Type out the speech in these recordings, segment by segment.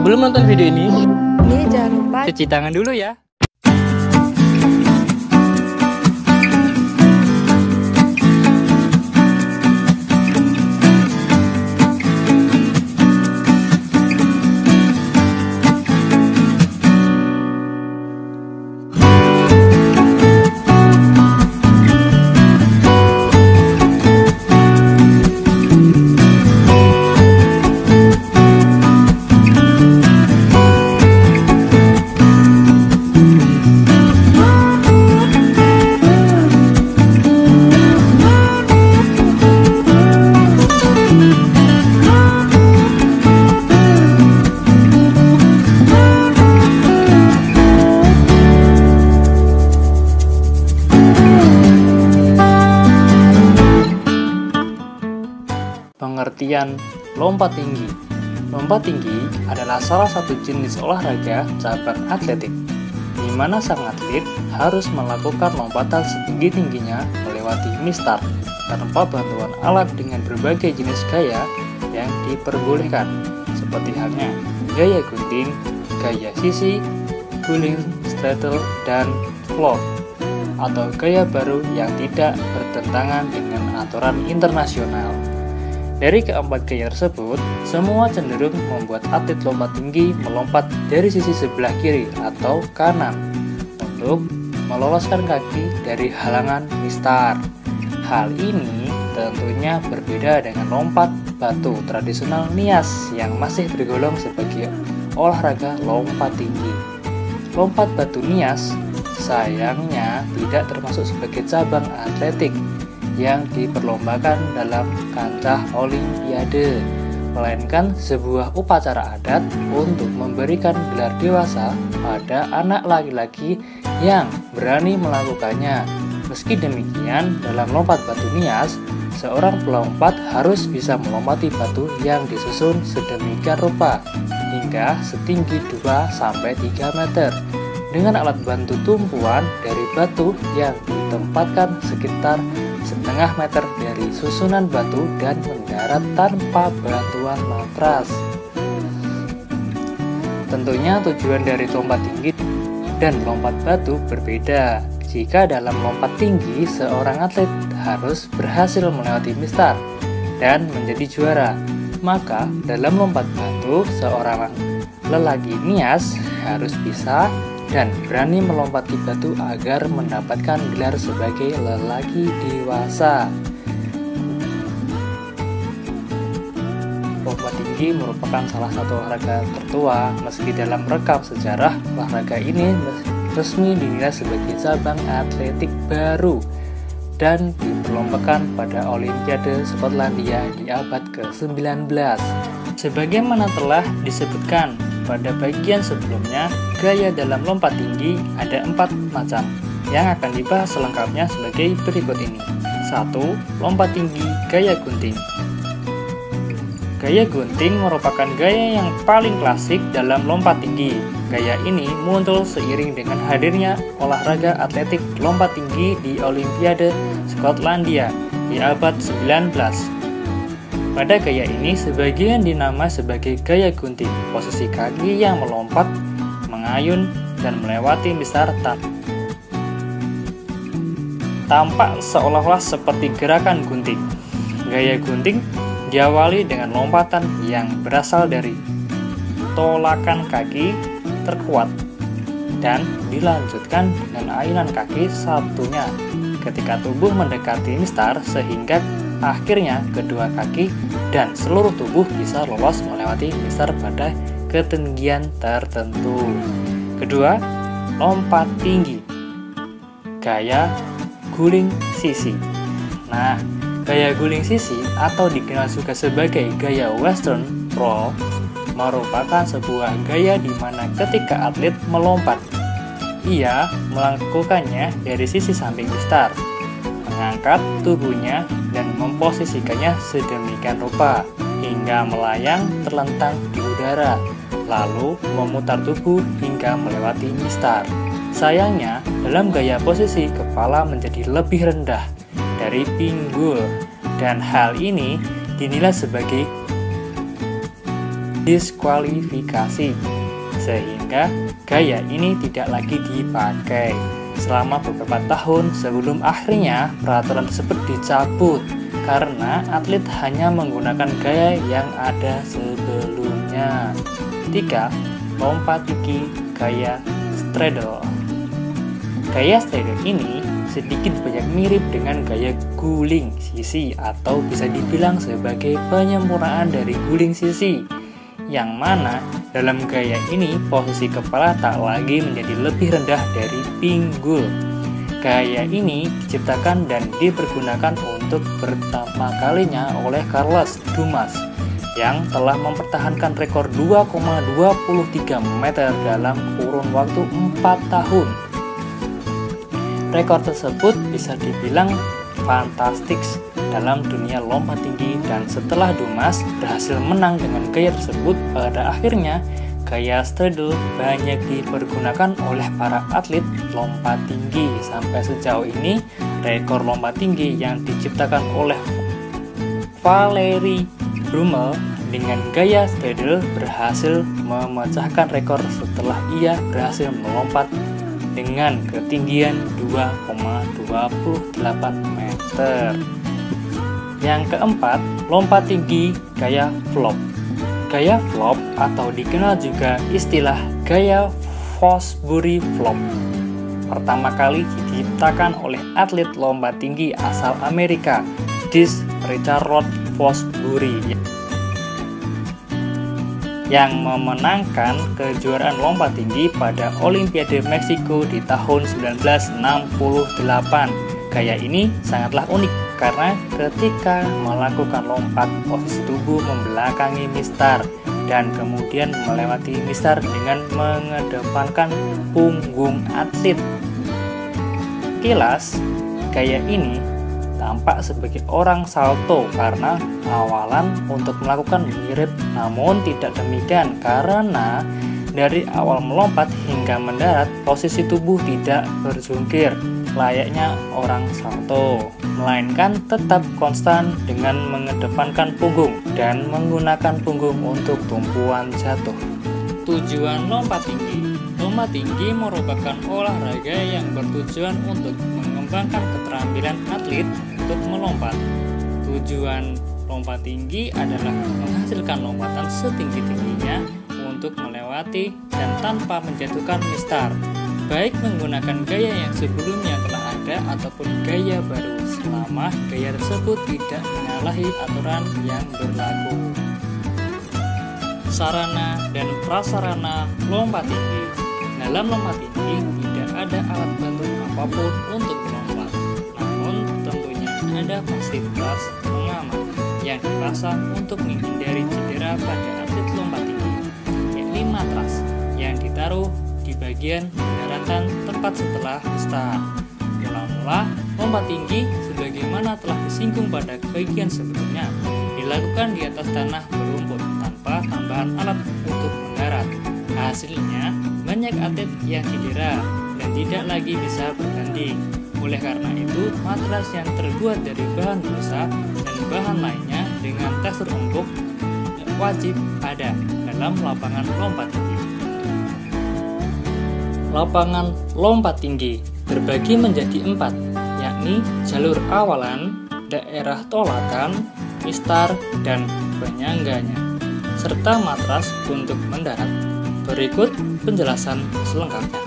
Sebelum nonton video ini jangan lupa cuci tangan dulu ya. Pengertian lompat tinggi. Lompat tinggi adalah salah satu jenis olahraga cabang atletik, di mana sang atlet harus melakukan lompatan setinggi-tingginya melewati mistar tanpa bantuan alat dengan berbagai jenis gaya yang diperbolehkan, seperti halnya gaya gunting, gaya sisi, guling, straddle, dan float, atau gaya baru yang tidak bertentangan dengan aturan internasional. Dari keempat gaya tersebut, semua cenderung membuat atlet lompat tinggi melompat dari sisi sebelah kiri atau kanan untuk meloloskan kaki dari halangan mistar. Hal ini tentunya berbeda dengan lompat batu tradisional Nias yang masih tergolong sebagai olahraga lompat tinggi. Lompat batu Nias sayangnya tidak termasuk sebagai cabang atletik yang diperlombakan dalam kancah olimpiade, melainkan sebuah upacara adat untuk memberikan gelar dewasa pada anak laki-laki yang berani melakukannya. Meski demikian, dalam lompat batu Nias, seorang pelompat harus bisa melompati batu yang disusun sedemikian rupa hingga setinggi 2-3 meter dengan alat bantu tumpuan dari batu yang ditempatkan sekitar setengah meter dari susunan batu dan mendarat tanpa bantuan matras. Tentunya tujuan dari lompat tinggi dan lompat batu berbeda. Jika dalam lompat tinggi, seorang atlet harus berhasil melewati mistar dan menjadi juara, maka dalam lompat batu, seorang lelaki Nias harus bisa dan berani melompati batu agar mendapatkan gelar sebagai lelaki dewasa. Lompat tinggi merupakan salah satu olahraga tertua, meski dalam rekam sejarah olahraga ini resmi dinilai sebagai cabang atletik baru dan diperlombakan pada Olimpiade Skotlandia di abad ke-19. Sebagaimana telah disebutkan pada bagian sebelumnya, gaya dalam lompat tinggi ada 4 macam yang akan dibahas selengkapnya sebagai berikut ini. 1. Lompat tinggi gaya gunting. Gaya gunting merupakan gaya yang paling klasik dalam lompat tinggi. Gaya ini muncul seiring dengan hadirnya olahraga atletik lompat tinggi di Olimpiade Skotlandia di abad 19. Pada gaya ini, sebagian dinamai sebagai gaya gunting, posisi kaki yang melompat, mengayun, dan melewati mistar tampak seolah-olah seperti gerakan gunting. Gaya gunting diawali dengan lompatan yang berasal dari tolakan kaki terkuat dan dilanjutkan dengan ayunan kaki satunya ketika tubuh mendekati mistar sehingga akhirnya kedua kaki dan seluruh tubuh bisa lolos melewati mistar pada ketinggian tertentu. Kedua, lompat tinggi gaya guling sisi. Nah, gaya guling sisi atau dikenal juga sebagai gaya western roll merupakan sebuah gaya di mana ketika atlet melompat, ia melakukannya dari sisi samping mistar, mengangkat tubuhnya dan memposisikannya sedemikian rupa hingga melayang terlentang di udara, lalu memutar tubuh hingga melewati mistar. Sayangnya, dalam gaya posisi kepala menjadi lebih rendah dari pinggul, dan hal ini dinilai sebagai didiskualifikasi, sehingga gaya ini tidak lagi dipakai selama beberapa tahun sebelum akhirnya peraturan tersebut dicabut karena atlet hanya menggunakan gaya yang ada sebelumnya. 3. Lompat tinggi gaya straddle. Gaya straddle ini sedikit banyak mirip dengan gaya guling sisi atau bisa dibilang sebagai penyempurnaan dari guling sisi, yang mana dalam gaya ini posisi kepala tak lagi menjadi lebih rendah dari pinggul. Gaya ini diciptakan dan dipergunakan untuk pertama kalinya oleh Carlos Dumas yang telah mempertahankan rekor 2,23 meter dalam kurun waktu 4 tahun. Rekor tersebut bisa dibilang fantastik dalam dunia lompat tinggi, dan setelah Dumas berhasil menang dengan gaya tersebut, pada akhirnya gaya straddle banyak dipergunakan oleh para atlet lompat tinggi. Sampai sejauh ini, rekor lompat tinggi yang diciptakan oleh Valerie Brummel dengan gaya straddle berhasil memecahkan rekor setelah ia berhasil melompat dengan ketinggian 2,28 meter. Yang keempat, lompat tinggi gaya flop. Gaya flop atau dikenal juga istilah gaya Fosbury flop pertama kali diciptakan oleh atlet lompat tinggi asal Amerika, Dick Richard Fosbury, yang memenangkan kejuaraan lompat tinggi pada Olimpiade Meksiko di tahun 1968. Gaya ini sangatlah unik karena ketika melakukan lompat, posisi tubuh membelakangi mistar dan kemudian melewati mistar dengan mengedepankan punggung atlet. Kilas, gaya ini tampak sebagai orang salto karena awalan untuk melakukan mirip, namun tidak demikian karena dari awal melompat hingga mendarat posisi tubuh tidak berjungkir layaknya orang salto, melainkan tetap konstan dengan mengedepankan punggung dan menggunakan punggung untuk tumpuan jatuh. Tujuan lompat tinggi. Lompat tinggi merupakan olahraga yang bertujuan untuk mengembangkan keterampilan atlet untuk melompat. Tujuan lompat tinggi adalah menghasilkan lompatan setinggi-tingginya untuk melewati dan tanpa menjatuhkan mistar, baik menggunakan gaya yang sebelumnya telah ada ataupun gaya baru, selama gaya tersebut tidak menyalahi aturan yang berlaku. Sarana dan prasarana lompat tinggi. Dalam lompat tinggi tidak ada alat bantu apapun untuk melompat, namun tentunya ada fasilitas pengaman yang dipasang untuk menghindari cedera pada atlet lompat tinggi, yakni matras yang ditaruh di bagian daratan tepat setelah start. Mula-mula lompat tinggi sebagaimana telah disinggung pada bagian sebelumnya dilakukan di atas tanah berumput tanpa tambahan alat untuk mendarat. Hasilnya, banyak atlet yang cedera dan tidak lagi bisa bertanding. Oleh karena itu, matras yang terbuat dari bahan busa dan bahan lainnya dengan tekstur empuk wajib ada dalam lapangan lompat tinggi. Lapangan lompat tinggi terbagi menjadi 4, yakni jalur awalan, daerah tolakan, mistar, dan penyangganya, serta matras untuk mendarat. Berikut penjelasan selengkapnya.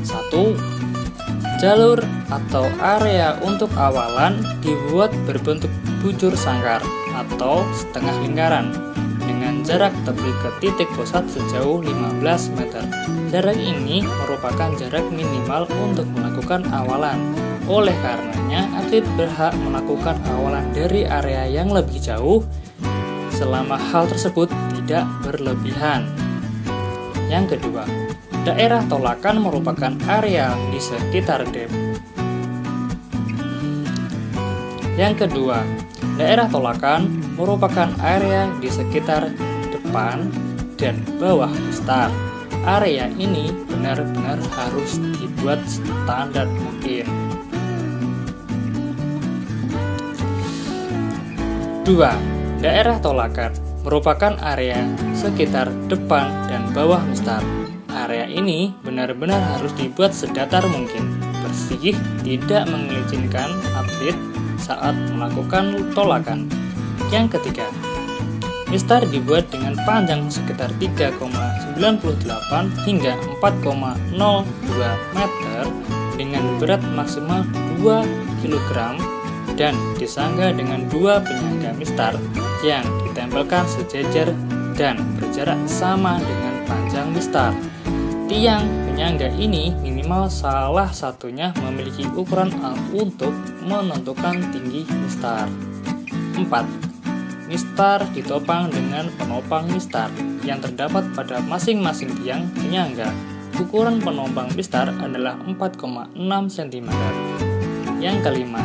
1. Jalur atau area untuk awalan dibuat berbentuk bujur sangkar atau setengah lingkaran dengan jarak tepi ke titik pusat sejauh 15 meter. Jarak ini merupakan jarak minimal untuk melakukan awalan. Oleh karenanya, atlet berhak melakukan awalan dari area yang lebih jauh selama hal tersebut tidak berlebihan. Yang kedua, daerah tolakan merupakan area di sekitar daerah tolakan merupakan area di sekitar depan dan bawah start. Area ini benar-benar harus dibuat standar mungkin. 2. Daerah tolakan merupakan area sekitar depan dan bawah mistar. Area ini benar-benar harus dibuat sedatar mungkin, bersih, tidak mengelincinkan atlet saat melakukan tolakan. Yang ketiga, mistar dibuat dengan panjang sekitar 3,98 hingga 4,02 meter dengan berat maksimal 2 kg dan disangga dengan 2 penyangga mistar yang ditempelkan sejajar dan berjarak sama dengan panjang mistar. Tiang penyangga ini minimal salah satunya memiliki ukuran untuk menentukan tinggi mistar. 4. Mistar ditopang dengan penopang mistar yang terdapat pada masing-masing tiang penyangga. Ukuran penopang mistar adalah 4,6 cm. Yang kelima,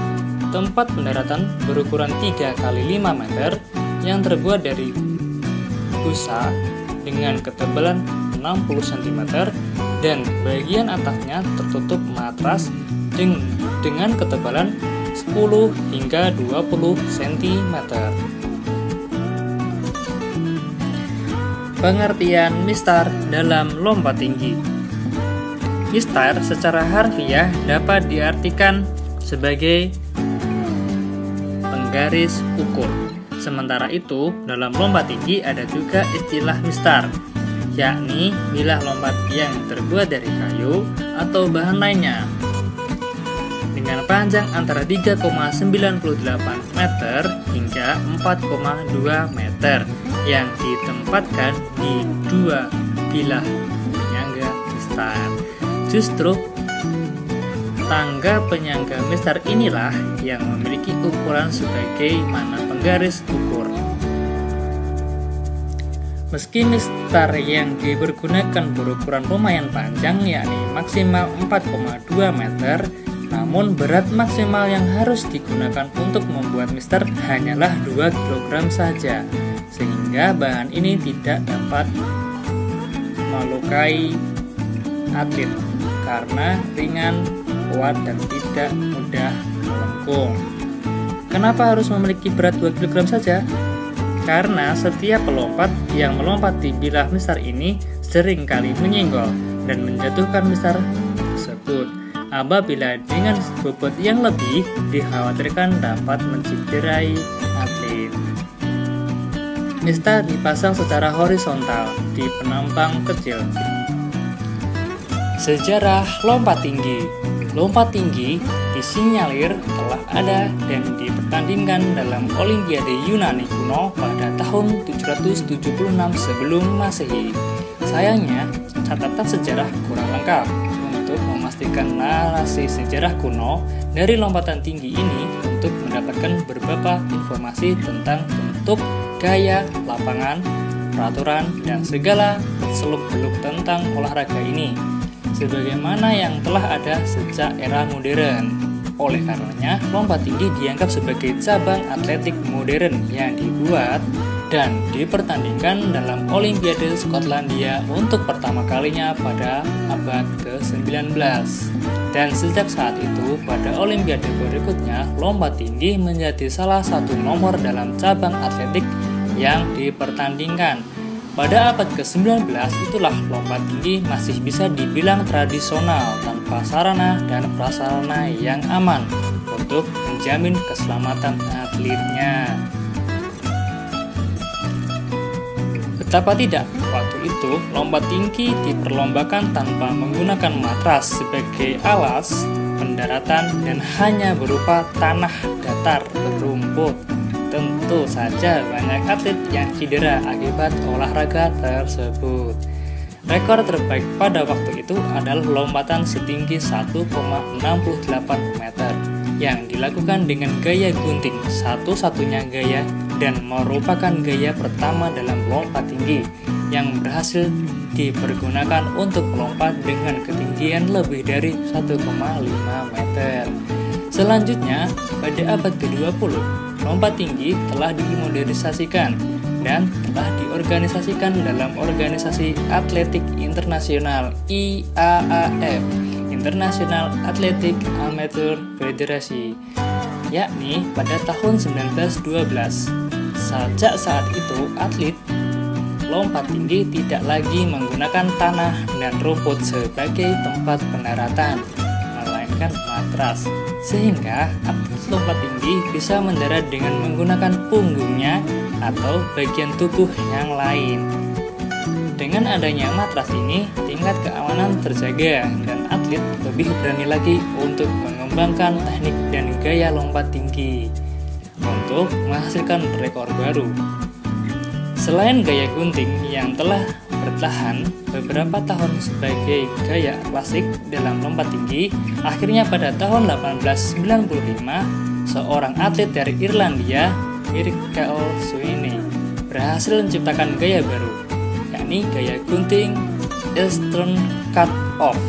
tempat pendaratan berukuran 3 x 5 meter yang terbuat dari busa dengan ketebalan 60 cm dan bagian atasnya tertutup matras dengan ketebalan 10 hingga 20 cm. Pengertian mistar dalam lompat tinggi. Mistar secara harfiah dapat diartikan sebagai penggaris ukur. Sementara itu, dalam lompat tinggi ada juga istilah mistar, yakni bilah lompat yang terbuat dari kayu atau bahan lainnya. Dengan panjang antara 3,98 meter hingga 4,2 meter yang ditempatkan di 2 bilah penyangga mistar. Justru tangga penyangga mistar inilah yang memiliki ukuran sebagaimana penggaris ukur. Meski mistar yang dipergunakan berukuran lumayan panjang, yakni maksimal 4,2 meter, namun berat maksimal yang harus digunakan untuk membuat mistar hanyalah 2 kg saja, sehingga bahan ini tidak dapat melukai atlet karena ringan, kuat, dan tidak mudah melengkung. Kenapa harus memiliki berat 2 kg saja? Karena setiap pelompat yang melompat di bilah mistar ini sering kali menyenggol dan menjatuhkan mistar tersebut. Apabila dengan bobot yang lebih, dikhawatirkan dapat mencederai atlet. Mistar dipasang secara horizontal di penampang kecil. Sejarah lompat tinggi. Lompat tinggi disinyalir telah ada dan dipertandingkan dalam Olimpiade Yunani kuno pada tahun 776 sebelum Masehi. Sayangnya, catatan sejarah kurang lengkap. Untuk memastikan narasi sejarah kuno dari lompatan tinggi ini untuk mendapatkan beberapa informasi tentang bentuk, gaya, lapangan, peraturan, dan segala seluk-beluk tentang olahraga ini, sebagaimana yang telah ada sejak era modern. Oleh karenanya, lompat tinggi dianggap sebagai cabang atletik modern yang dibuat dan dipertandingkan dalam Olimpiade Skotlandia untuk pertama kalinya pada abad ke-19. Dan sejak saat itu, pada Olimpiade berikutnya, lompat tinggi menjadi salah satu nomor dalam cabang atletik yang dipertandingkan. Pada abad ke-19 itulah lompat tinggi masih bisa dibilang tradisional tanpa sarana dan prasarana yang aman untuk menjamin keselamatan atletnya. Betapa tidak, waktu itu lompat tinggi diperlombakan tanpa menggunakan matras sebagai alas pendaratan dan hanya berupa tanah datar berumput. Tentu saja banyak atlet yang cedera akibat olahraga tersebut. Rekor terbaik pada waktu itu adalah lompatan setinggi 1,68 meter yang dilakukan dengan gaya gunting, satu-satunya gaya dan merupakan gaya pertama dalam lompat tinggi yang berhasil dipergunakan untuk melompat dengan ketinggian lebih dari 1,5 meter. Selanjutnya, pada abad ke-20, lompat tinggi telah dimodernisasikan dan telah diorganisasikan dalam Organisasi Atletik Internasional IAAF, International Athletic Amateur Federation, yakni pada tahun 1912. Sejak saat itu, atlet lompat tinggi tidak lagi menggunakan tanah dan rumput sebagai tempat pendaratan, melainkan matras, sehingga atlet lompat tinggi bisa mendarat dengan menggunakan punggungnya atau bagian tubuh yang lain. Dengan adanya matras ini, tingkat keamanan terjaga dan atlet lebih berani lagi untuk mengembangkan teknik dan gaya lompat tinggi untuk menghasilkan rekor baru. Selain gaya gunting yang telah bertahan beberapa tahun sebagai gaya klasik dalam lompat tinggi, akhirnya pada tahun 1895, seorang atlet dari Irlandia, Michael Sweeney, berhasil menciptakan gaya baru, yakni gaya gunting Eastern Cut Off.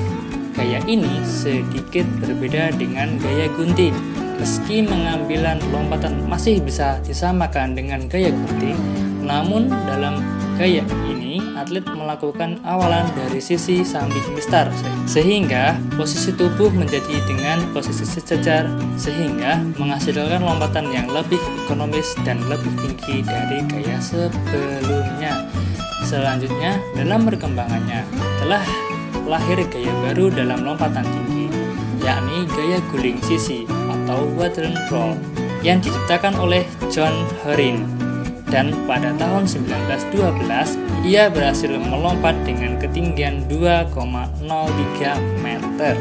Gaya ini sedikit berbeda dengan gaya gunting. Meski pengambilan lompatan masih bisa disamakan dengan gaya gunting, namun dalam gaya ini atlet melakukan awalan dari sisi samping mistar, sehingga posisi tubuh menjadi dengan posisi sejajar, sehingga menghasilkan lompatan yang lebih ekonomis dan lebih tinggi dari gaya sebelumnya. Selanjutnya, dalam perkembangannya telah lahir gaya baru dalam lompatan tinggi, yakni gaya guling sisi atau quadrant roll yang diciptakan oleh John Horin. Dan pada tahun 1912, ia berhasil melompat dengan ketinggian 2,03 meter.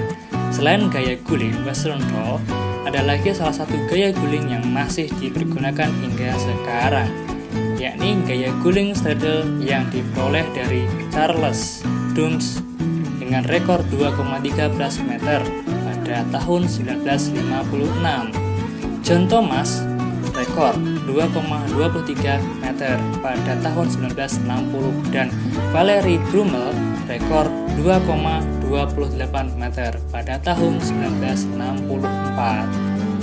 Selain gaya guling Western Roll, ada lagi salah satu gaya guling yang masih dipergunakan hingga sekarang, yakni gaya guling straddle yang diperoleh dari Charles Dux dengan rekor 2,13 meter pada tahun 1956. John Thomas rekor 2,23 meter pada tahun 1960 dan Valerie Brummel rekor 2,28 meter pada tahun 1964.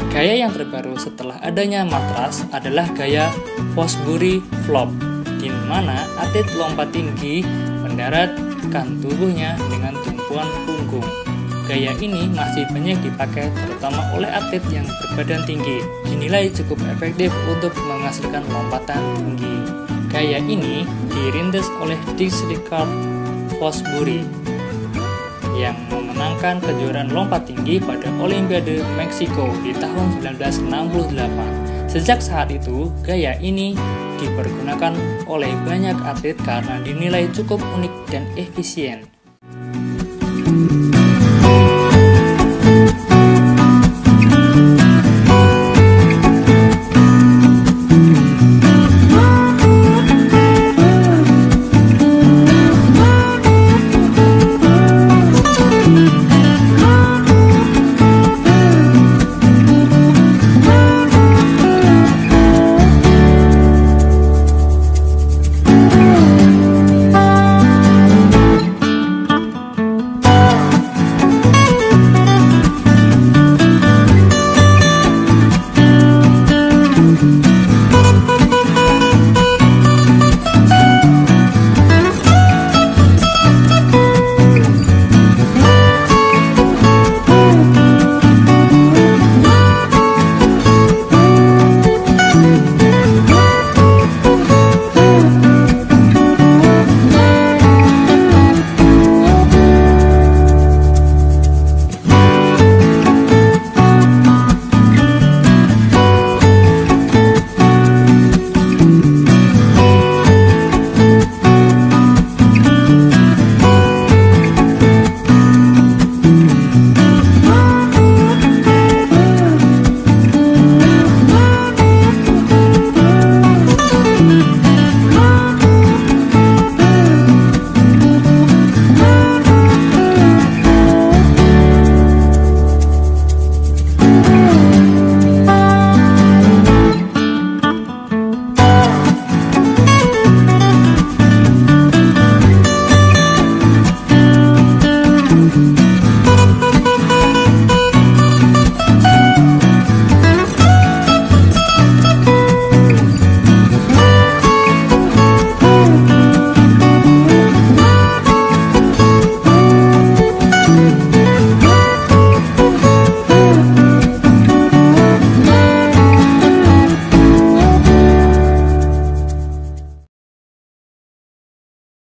Gaya yang terbaru setelah adanya matras adalah gaya Fosbury Flop, di mana atlet lompat tinggi mendaratkan tubuhnya dengan tumpuan punggung. Gaya ini masih banyak dipakai terutama oleh atlet yang berbadan tinggi, dinilai cukup efektif untuk menghasilkan lompatan tinggi. Gaya ini dirintis oleh Dixie Richard Fosbury yang memenangkan kejuaraan lompat tinggi pada Olimpiade Meksiko di tahun 1968. Sejak saat itu, gaya ini dipergunakan oleh banyak atlet karena dinilai cukup unik dan efisien.